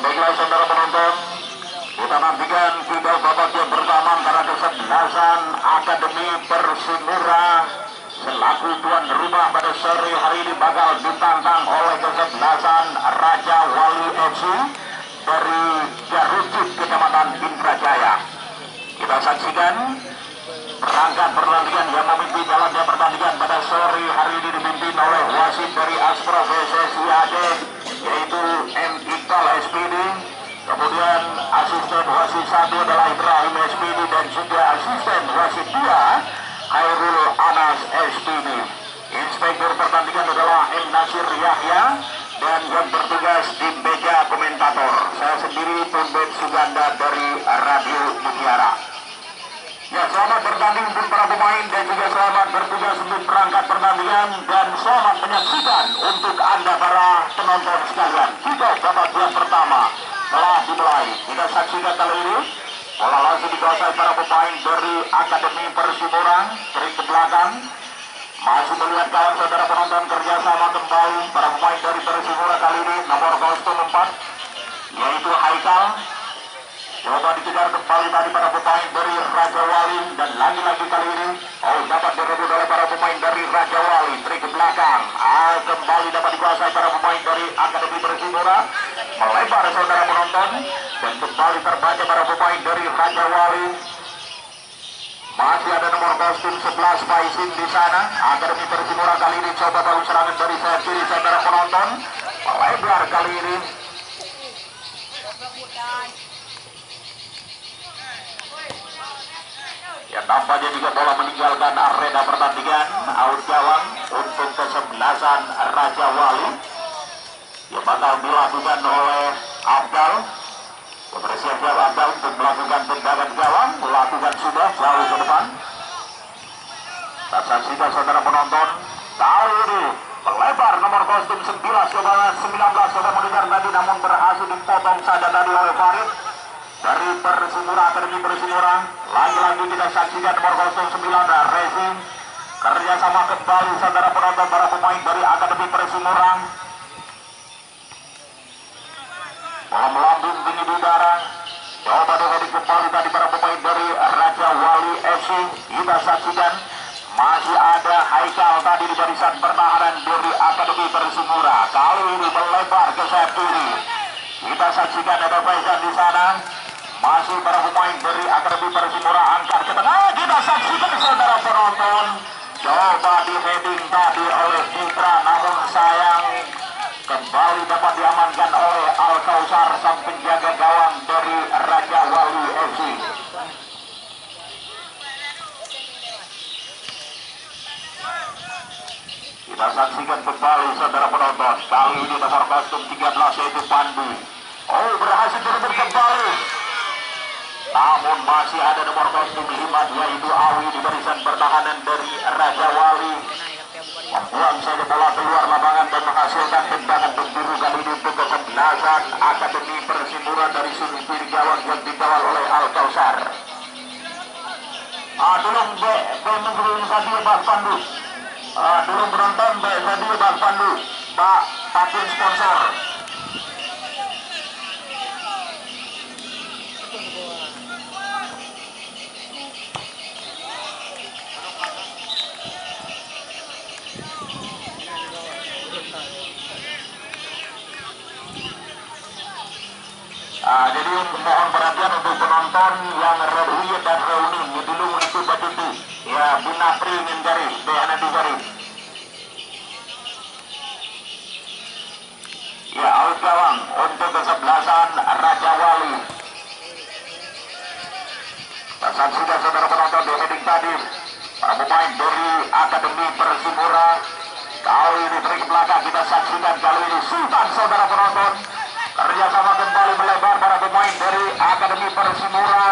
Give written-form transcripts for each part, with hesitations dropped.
baiklah saudara penonton, kita nantikan video babak yang pertama antara kesebelasan Akademi Persimura selaku tuan rumah pada sore hari ini bakal ditantang oleh kesebelasan Raja Wali FC dari Garut, Kecamatan Indrajaya. Kita saksikan perangkat pertandingan yang memimpin jalannya pertandingan pada sore hari ini dipimpin oleh wasit dari Aspro PSSI Aceh, yaitu M. Iqbal SPD. Kemudian asisten wasit 1 adalah Ibrahim SPD dan juga asisten wasit 2 Khairul Anas SPD. Inspektur pertandingan adalah M. Nasir Yahya dan yang bertugas di meja komentator saya sendiri Tumbet Suganda dari Radio Mutiara. Ya, selamat bertanding untuk para pemain dan juga selamat bertugas untuk perangkat pertandingan dan selamat menyaksikan untuk Anda para penonton sekalian. Kita babak yang pertama telah dimulai. Kita saksikan kali ini bola langsung dikuasai para pemain dari Akademi Persimura. Trik ke belakang masih melihat kawan saudara penonton kerjasama kembali para pemain dari Persimura kali ini nomor kostum 4 yaitu Haikal. Coba dikejar kembali tadi para pemain dari Raja Wali dan lagi-lagi kali ini dapat direbut oleh para pemain dari Raja Wali. Trik ke belakang kembali dapat dikuasai para pemain dari Akademi Persimura, melebar saudara penonton dan kembali terbaca para pemain dari Raja Wali. Masih ada nomor kostum 11 Faisin di sana. Akademi Persimura kali ini coba baru serangan dari sayap kiri saudara penonton, melebar kali ini. Ya, tampaknya juga bola meninggalkan arena pertandingan. Out gawang untuk kesebelasan Raja Wali yang bakal dilakukan oleh Abdal. Bersiap-siap Abdal untuk melakukan tendangan gawang, melakukan sudah jauh ke depan. Saksikan saudara penonton, kali ini melebar nomor kostum 19 sudah mengejar tadi namun berhasil dipotong saja tadi oleh Farid dari Persimura, Akademi Persimura. Lagi-lagi kita saksikan nomor kostum 9 Racing kerjasama kembali saudara penonton para pemain dari Akademi Persimura. Bola melambung tinggi di udara, coba dengan kembali tadi para pemain dari Raja Wali FC. Kita saksikan masih ada Haikal tadi di barisan pertahanan dari Akademi Persimura. Kali ini melebar ke sayap kiri. Kita saksikan ada Faisal di sana. Masih para pemain dari Akademi Persimura angkat ke tengah. Kita saksikan saudara penonton, coba di heading tadi oleh Putra, namun sayang kembali dapat diamankan oleh Al Kausar sang penjaga gawang dari Raja Wali FC. Kita saksikan kembali saudara penonton, kali ini nomor kostum 13 yaitu Pandu. Berhasil direbut kembali, namun masih ada nomor kostum 5 yaitu Awi di barisan pertahanan dari Raja Wali. Membuang saja bola keluar lapangan dan menghasilkan tendangan penjuru kali ini untuk kesebelasan Akademi Persimura dari sudut kiri gawang yang dikawal oleh Al Kausar. Tolong belum tadi Pak Pandu. Dulu penonton tadi Pak Pandu, Pak Pakin sponsor. Jadi mohon perhatian untuk penonton yang reuni dan reuni dulu mengikut baju ya Binapri Nindari Behana Dibari. Ya, out gawang untuk kesebelasan Raja Wali. Saksikan saudara penonton di heading tadi para pemain dari Akademi Persimura. Kali ini trik belakang kita saksikan kali ini Sultan saudara penonton. Kerjasama kembali melebar para pemain dari Akademi Persimura.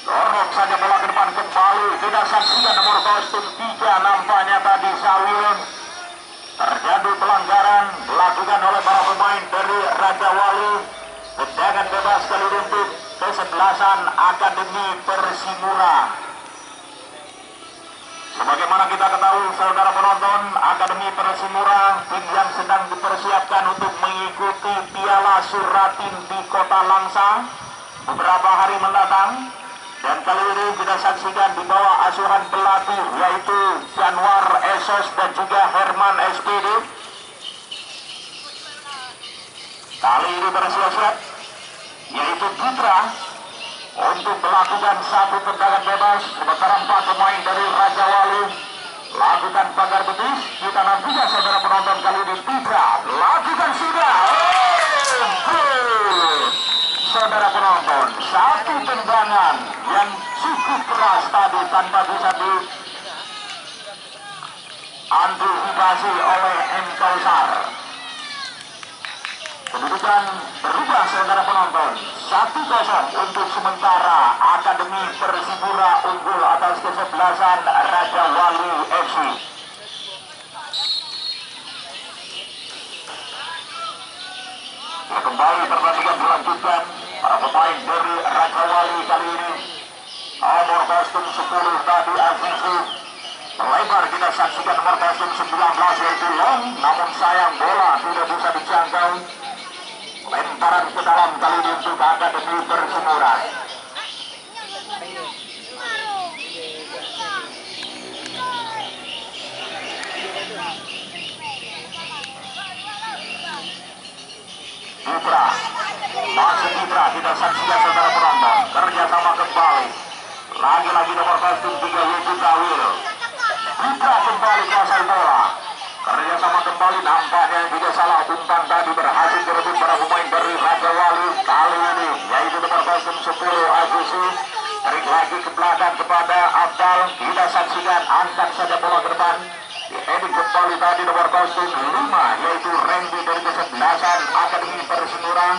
Dorong saja bola ke depan kembali. Kita saksikan nomor kostum 3 nampaknya tadi Sawil. Terjadi pelanggaran dilakukan oleh para pemain dari Raja Wali. Tendangan bebas kali untuk kesebelasan Akademi Persimura. Sebagaimana kita ketahui saudara penonton, Akademi Persimura tim yang sedang dipersiapkan untuk mengikuti Piala Suratin di Kota Langsa beberapa hari mendatang. Dan kali ini kita saksikan di bawah asuhan pelatih yaitu Januar Esos dan juga Herman SPD. Kali ini bersiap-siap yaitu Putra untuk melakukan satu tendangan bebas. Sementara 4 pemain dari Raja Wali lakukan pagar betis. Kita nantikan saudara penonton kali ini Putra lakukan sudah. Saudara penonton, satu tendangan yang cukup keras tadi tanpa bisa diantisipasi oleh M. Kausar. Kedudukan berubah saudara penonton, 1-0 untuk sementara. Akademi Persipura unggul atas kesebelasan Raja Wali FC. Kembali pertandingan dilanjutkan. Para pemain dari Raja Wali kali ini nomor kostum 10 tadi Azizi melebar. Kita saksikan nomor kostum 19 yaitu Long, namun sayang bola tidak bisa dijangkau. Lemparan ke dalam kali ini untuk Akademi Persimura. Putra, masuk Putra, kita saksikan saudara penonton, kerjasama kembali. Lagi-lagi nomor kostum 3 yaitu Kawil. Putra kembali kuasai bola. Kerjasama kembali, nampaknya juga salah umpan tadi berhasil direbut para pemain dari Raja Wali. Kali ini yaitu nomor kostum 10 Agusi. Tarik lagi ke belakang kepada Abdal. Kita saksikan, angkat saja bola ke depan. Edit kembali tadi nomor kostum 5 yaitu Randy dari kesebelasan Akademi Persimura.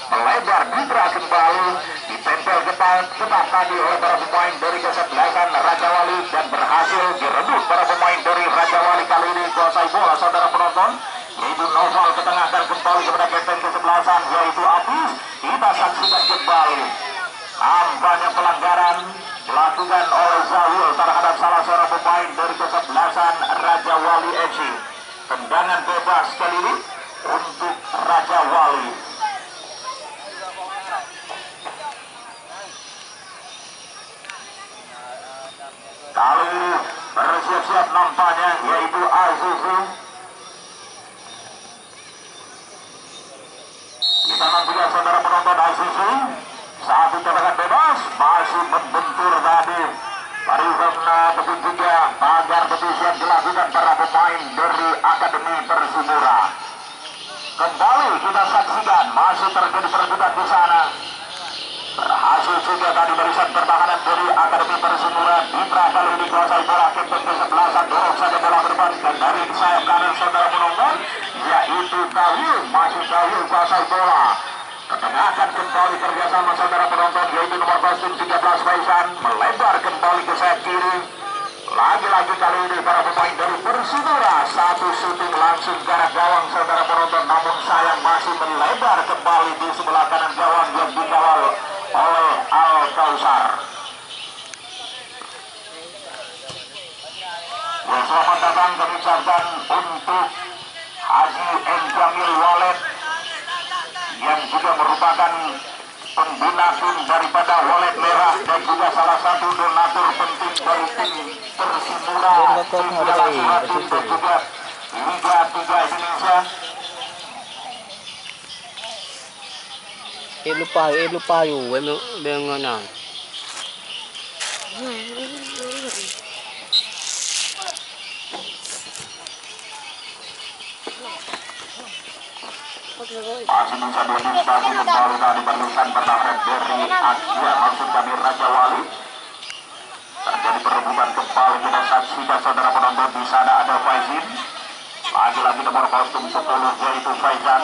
Melebar Putra kembali, ditempel ketat tadi oleh para pemain dari kesebelasan Raja Wali dan berhasil direbut para pemain dari Raja Wali. Kali ini kuasai bola saudara penonton, yaitu Noval ke tengah dan kembali kepada kapten kesebelasan yaitu Apis. Kita saksikan kembali nampaknya pelanggaran dilakukan oleh Zawil terhadap salah seorang pemain dari kesebelasan Raja Wali FC. Tendangan bebas kali ini untuk Raja Wali. Kali ini bersiap-siap nampaknya yaitu Azizi. Kita nantikan saudara penonton Azizi. Satu tendangan bebas masih membentur tadi dari zona betul juga pagar betis yang dilakukan para pemain dari Akademi Persimura. Kembali kita saksikan masih terjadi perebutan di sana. Berhasil juga tadi barisan pertahanan dari Akademi Persimura. Putra kali ini kuasai bola, kapten kesebelasan dorong saja bola ke depan dan dari sayap kanan saudara penonton yaitu Kawil. Masih Kawil kuasai bola. Ketengahkan kembali kerjasama saudara penonton yaitu nomor kostum 13 Faizan. Melebar kembali ke sayap kiri. Lagi-lagi kali ini para pemain dari Persimura satu shooting langsung ke arah gawang saudara penonton, namun sayang masih melebar kembali di sebelah kanan gawang yang dikawal oleh Al Kausar. Selamat datang kami ucapkan untuk Haji M. Jamil Walid yang juga merupakan pembina tim daripada Walid Merah dan juga salah satu donatur penting dari tim Persimura tim Piala Suratin dan juga Liga 3 Indonesia. lupa yun, may na. Masih bisa berdiskusi kembali tadi barisan pertahanan dari Asia, maksud kami Raja Wali. Terjadi perebutan kembali, kita saksikan saudara penonton. Di sana ada Faizin. Lagi-lagi nomor kostum 10 yaitu Faizan.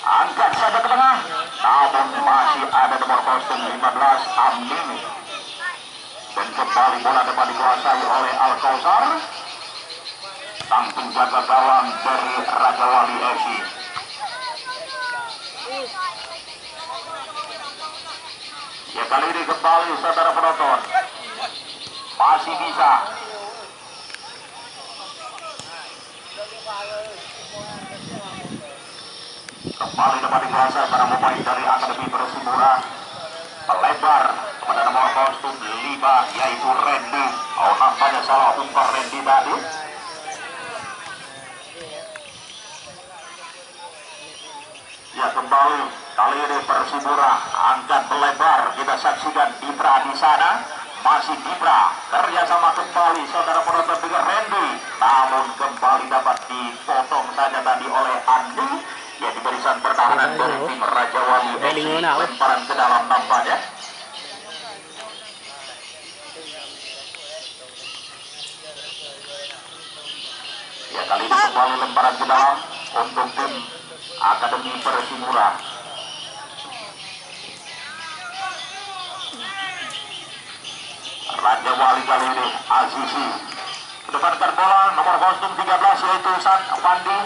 Angkat saja ke tengah, namun masih ada nomor kostum 15 Amin. Dan kembali bola dapat dikuasai oleh Al Kausar. Sang penjaga gawang dari Raja Wali FC. Ya kali ini kembali saudara penonton. dapat dikuasai para pemain dari Akademi Persimura. Melebar kepada nomor kostum 5 yaitu Randy. Oh, nampaknya salah umpan Randy tadi. Ya, kembali kali ini Persimura angkat melebar. Kita saksikan Dipra di sana. Masih Dipra kerjasama kembali saudara penonton dengan Randy, namun kembali dapat dipotong saja tadi oleh Andi. Ya, di barisan pertahanan dari tim Raja Wali FC, lemparan ke dalam nampaknya. Ya, kali ini kembali lemparan ke dalam untuk tim Akademi Persimura. Raja Wali kali ini Azizi mendepankan bola nomor kostum 13 yaitu San Pandi.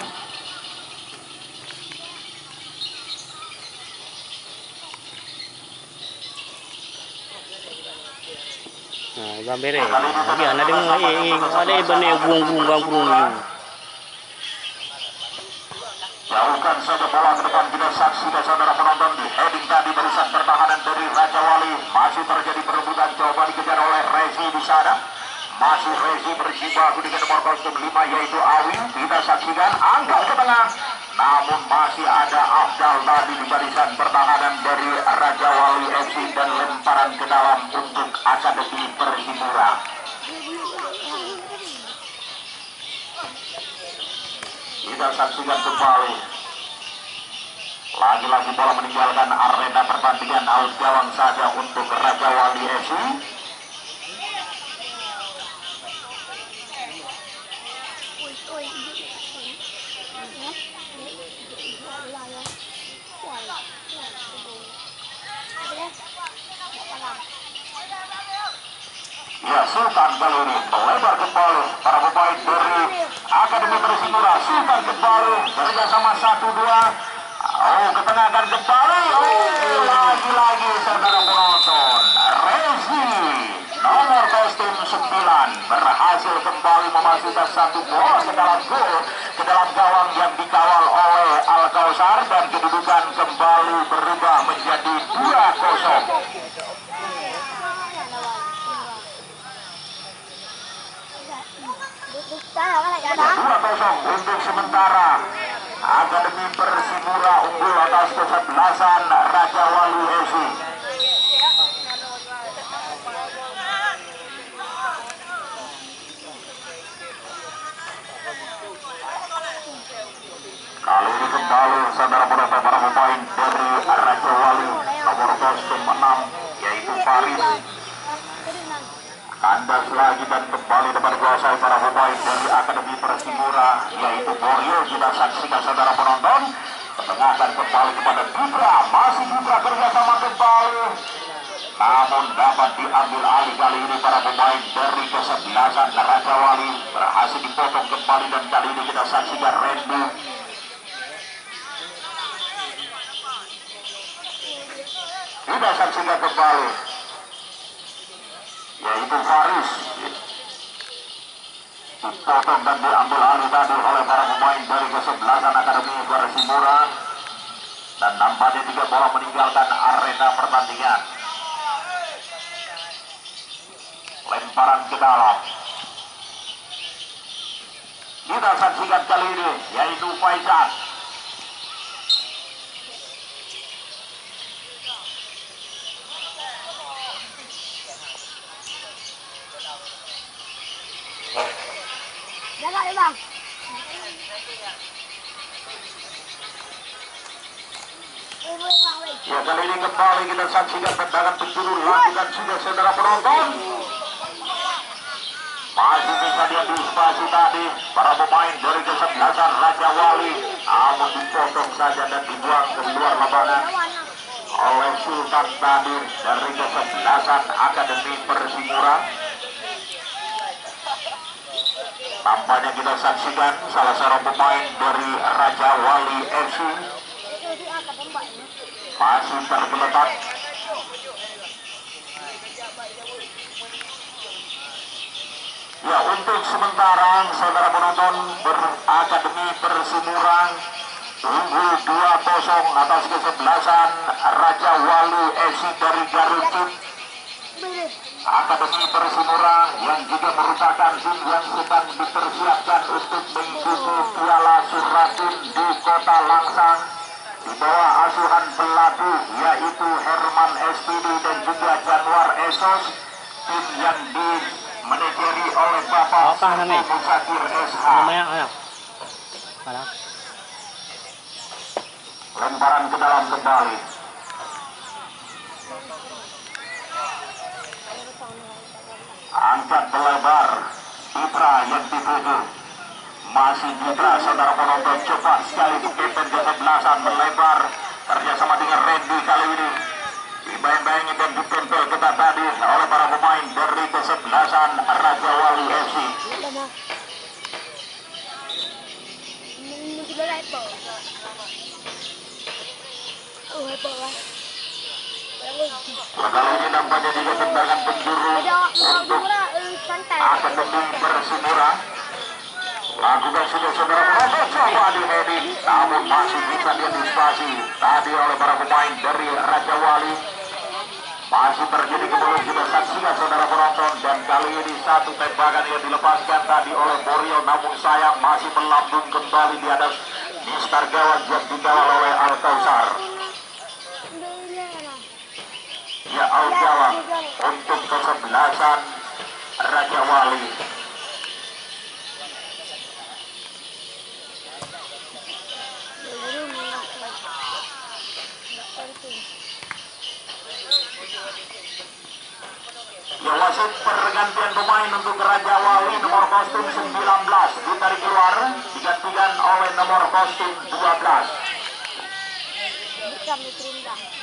Nah, gambarnya. Lagi ada ada iban yang buang-buang. Jauhkan saja bola ke depan, kita saksikan saudara penonton di heading tadi barisan pertahanan dari Raja Wali. Masih terjadi perebutan, coba dikejar oleh Rezi di sana. Masih Rezi berjibaku dengan nomor kostum 5 yaitu Awi. Kita saksikan angkat ke tengah, namun masih ada Afdal tadi di barisan pertahanan dari Raja Wali FC dan lemparan ke dalam untuk Akademi Persimura. Kita saksikan kembali. Lagi-lagi bola meninggalkan arena pertandingan, out gawang saja untuk Raja Wali FC. Ya, Sultan kali ini melebar kembali para pemain dari Akademi Persimura. Sultan kembali kerjasama 1-2. Oh, ketengahkan kembali. Oh, lagi-lagi saudara penonton, Rezi nomor kostum 9 berhasil kembali memasukkan satu bola ke dalam gol, ke dalam gawang yang dikawal oleh Al Kausar, dan kedudukan kembali berubah menjadi 2-0. 2-0 untuk sementara. Akademi Persimura unggul atas kesebelasan Raja Wali FC. Kali ini kembali saudara penonton para pemain dari Raja Wali nomor kostum 6 yaitu Faris. Kandas lagi dan kembali dapat dikuasai para pemain dari Akademi Persimura yaitu Boryo. Kita saksikan saudara penonton, ketengahkan kembali kepada Dipra. Masih Dipra kerjasama kembali, namun dapat diambil alih kali ini para pemain dari kesebelasan Raja Wali. Berhasil dipotong kembali dan kali ini kita saksikan Randy. Kita saksikan kembali yaitu Faris, dipotong dan diambil alih tadi oleh para pemain dari kesebelasan Akademi Persimura, dan nampaknya 3 bola meninggalkan arena pertandingan. Lemparan ke dalam, kita saksikan kali ini yaitu Faizan. Jaga ya bang. Ya, kali ini kembali kita saksikan tendangan penjuru lakukan sudah saudara penonton. Masih bisa diantisipasi tadi para pemain dari kesebelasan Raja Wali, namun dipotong saja dan dibuang ke luar lapangan oleh Sultan tadi dari kesebelasan Akademi Persimura. Tampaknya kita saksikan salah seorang pemain dari Raja Wali FC masih tergeletak. Ya, untuk sementara saudara penonton Akademi Persimura unggul 2-0 atas kesebelasan Raja Wali FC dari Garut. Akademi Persimura yang juga merupakan tim yang sedang dipersiapkan untuk mengikuti Piala Suratin di Kota Langsang di bawah asuhan pelatih yaitu Herman SPD dan juga Januar Esos, tim yang dimanajeri oleh Bapak Musakir SH. Lemparan ke dalam kembali. Angkat melebar Citra yang dituju. Masih Citra, saudara penonton, cepat sekali kapten kesebelasan melebar kerjasama dengan Randy kali ini. Dibayang-bayangi dan ditempel ketat tadi oleh para pemain dari kesebelasan Raja Wali FC. Kali ini nampaknya juga tendangan penjuru untuk Akademi Persimura. Lakukan sudah saudara penonton, coba di-heading, namun masih bisa diantisipasi tadi oleh para pemain dari Raja Wali. Masih terjadi kembali kita saksikan saudara penonton, dan kali ini satu tembakan yang dilepaskan tadi oleh Boril, namun sayang masih melambung kembali di atas Mister Gawat yang dikawal oleh Al-Kausar. Ya, Al-Jawab untuk kesebelasan Raja Wali. Ya, wasit pergantian pemain untuk Raja Wali nomor kostum 19 ditarik keluar, digantikan oleh nomor kostum 12.